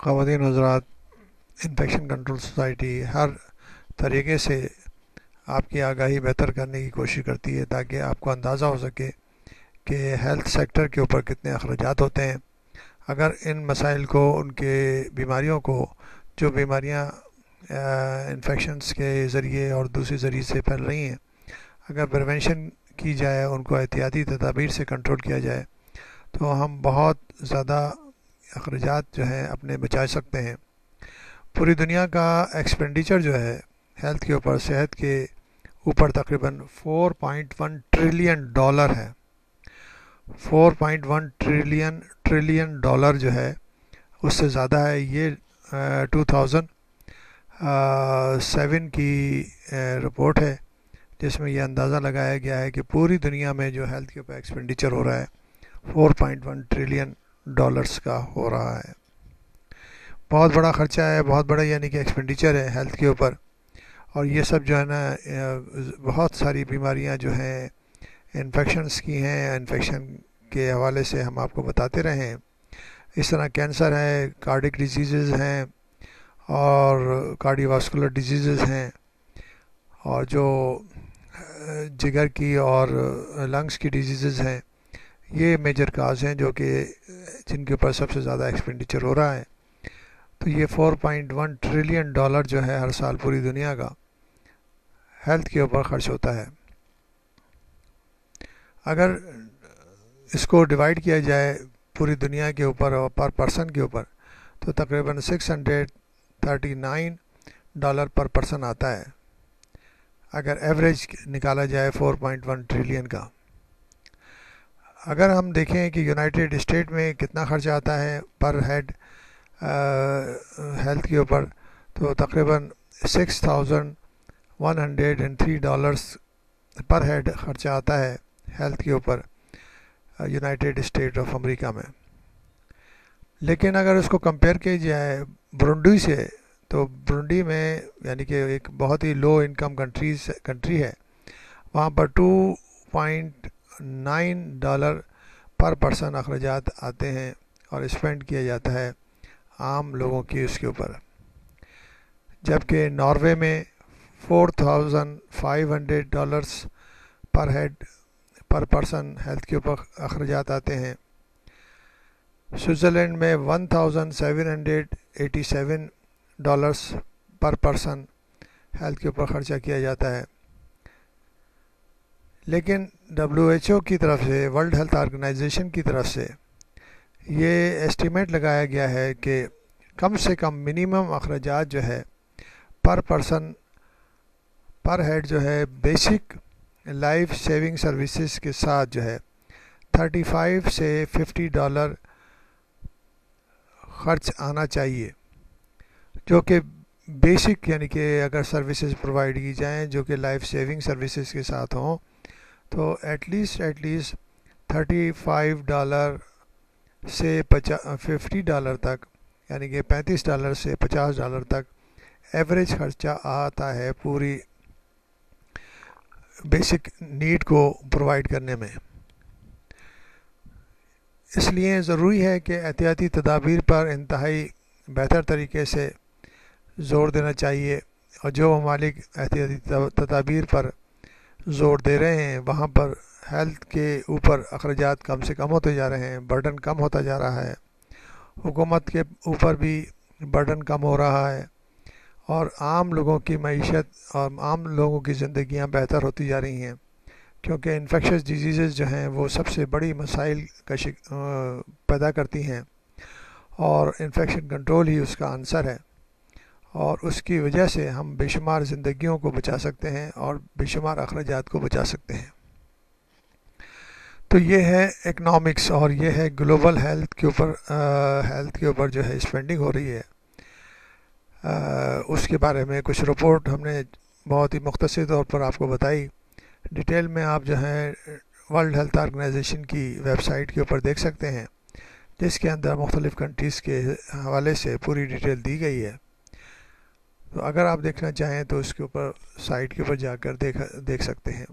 خواتین حضرات، infection control society ہر طریقے سے آپ کی آگاہی بہتر کرنے کی کوشش کرتی ہے تاکہ آپ کو اندازہ ہو سکے کہ ہیلتھ سیکٹر کے اوپر کتنے اخراجات ہوتے ہیں. اگر ان مسائل کو، ان کے بیماریوں کو، جو بیماریاں انفیکشنز کے ذریعے اور دوسرے ذریعے سے پھیل رہی ہیں، اگر پریونشن کی جائے، ان کو احتیاطی تدابیر سے کنٹرول کیا جائے تو ہم بہت زیادہ اخراجات جو ہیں اپنے بچا سکتے ہیں. پوری دنیا کا ایکسپینڈیچر جو ہے ہیلتھ کے اوپر، صحت کے اوپر، تقریباً $4.1 ٹریلین ہے. 4.1 ٹریلین ڈالر جو ہے اس سے زیادہ ہے. یہ 2007 کی رپورٹ ہے جس میں یہ اندازہ لگایا گیا ہے کہ پوری دنیا میں جو ہیلتھ کے اوپر ایکسپینڈیچر ہو رہا ہے 4.1 ٹریلین ڈالرز کا ہو رہا ہے. بہت بڑا خرچہ ہے، بہت بڑا یعنی کہ ایکسپینڈیچر ہے ہیلتھ کے اوپر. اور یہ سب جو ہے نا بہت ساری بیماریاں جو ہیں انفیکشنز کی ہیں، انفیکشن کے حوالے سے ہم آپ کو بتاتے رہے ہیں. اس طرح کینسر ہے، کارڈک ڈیزیزز ہیں اور کارڈی واسکولر ڈیزیزز ہیں، اور جو جگر کی اور لنگس کی ڈیزیزز ہیں. یہ میجر کاز ہیں جو کہ جن کے اوپر سب سے زیادہ ایکسپینڈیچر ہو رہا ہے. تو یہ 4.1 ٹریلین ڈالر جو ہے ہر سال پوری دنیا کا ہیلتھ کے اوپر خرچ ہوتا ہے. اگر اس کو ڈیوائڈ کیا جائے پوری دنیا کے اوپر اور پر پرسن کے اوپر تو تقریباً $639 پر پرسن آتا ہے اگر ایوریج نکالا جائے 4.1 ٹریلین کا. اگر ہم دیکھیں کہ یونائٹڈ اسٹیٹ میں کتنا خرچہ آتا ہے پر ہیڈ ہیلتھ کے اوپر تو تقریباً $6,103 پر ہیڈ خرچہ آتا ہے ہیلتھ کے اوپر یونائٹڈ اسٹیٹ آف امریکہ میں. لیکن اگر اس کو کمپیئر کیا جائے برونڈی سے تو برونڈی میں یعنی کہ ایک بہت ہی لو انکم کنٹری ہے، وہاں پر $2.9 پر پرسن اخراجات آتے ہیں اور اسپینڈ کیا جاتا ہے عام لوگوں کی اس کے اوپر. جبکہ ناروے میں $4,500 پر ہیڈ پر پرسن ہیلتھ کے اوپر اخراجات آتے ہیں. سوئٹزرلینڈ میں $1,787 پر پرسن ہیلتھ کے اوپر خرچہ کیا جاتا ہے. لیکن WHO کی طرف سے، ورلڈ ہیلتھ آرگنائزیشن کی طرف سے یہ ایسٹیمیٹ لگایا گیا ہے کہ کم سے کم منیمم اخراجات جو ہے پر پرسن پر ہیڈ جو ہے بیسک لائف سیونگ سروسز کے ساتھ جو ہے $35 سے $50 خرچ آنا چاہیے، جو کہ بیسک یعنی کہ اگر سروسز پرووائڈ کی جائیں جو کہ لائف سیونگ سروسز کے ساتھ ہوں تو ایٹ لیسٹ $35 سے $50 تک، یعنی کہ $35 سے $50 تک ایوریج خرچہ آتا ہے پوری بیسک نیڈ کو پرووائڈ کرنے میں. اس لیے ضروری ہے کہ احتیاطی تدابیر پر انتہائی بہتر طریقے سے زور دینا چاہیے، اور جو ممالک احتیاطی تدابیر پر زور دے رہے ہیں وہاں پر ہیلتھ کے اوپر اخراجات کم سے کم ہوتے جا رہے ہیں، برڈن کم ہوتا جا رہا ہے، حکومت کے اوپر بھی برڈن کم ہو رہا ہے، اور عام لوگوں کی معیشت اور عام لوگوں کی زندگیاں بہتر ہوتی جا رہی ہیں. کیونکہ انفیکشس ڈیزیزز جو ہیں وہ سب سے بڑی مسائل کا پیدا کرتی ہیں، اور انفیکشن کنٹرول ہی اس کا آنسر ہے، اور اس کی وجہ سے ہم بے شمار زندگیوں کو بچا سکتے ہیں اور بے شمار اخراجات کو بچا سکتے ہیں. تو یہ ہے اکنامکس، اور یہ ہے گلوبل ہیلتھ کے اوپر جو ہے اسپینڈنگ ہو رہی ہے. اس کے بارے میں کچھ رپورٹ ہم نے بہت ہی مختصر طور پر آپ کو بتائی. ڈیٹیل میں آپ جو ہے ورلڈ ہیلتھ آرگنائزیشن کی ویب سائٹ کے اوپر دیکھ سکتے ہیں، جس کے اندر مختلف کنٹریز کے حوالے سے پوری ڈیٹیل دی گئی ہے. تو اگر آپ دیکھنا چاہیں تو اس کے اوپر سائٹ کے اوپر جا کر دیکھ سکتے ہیں.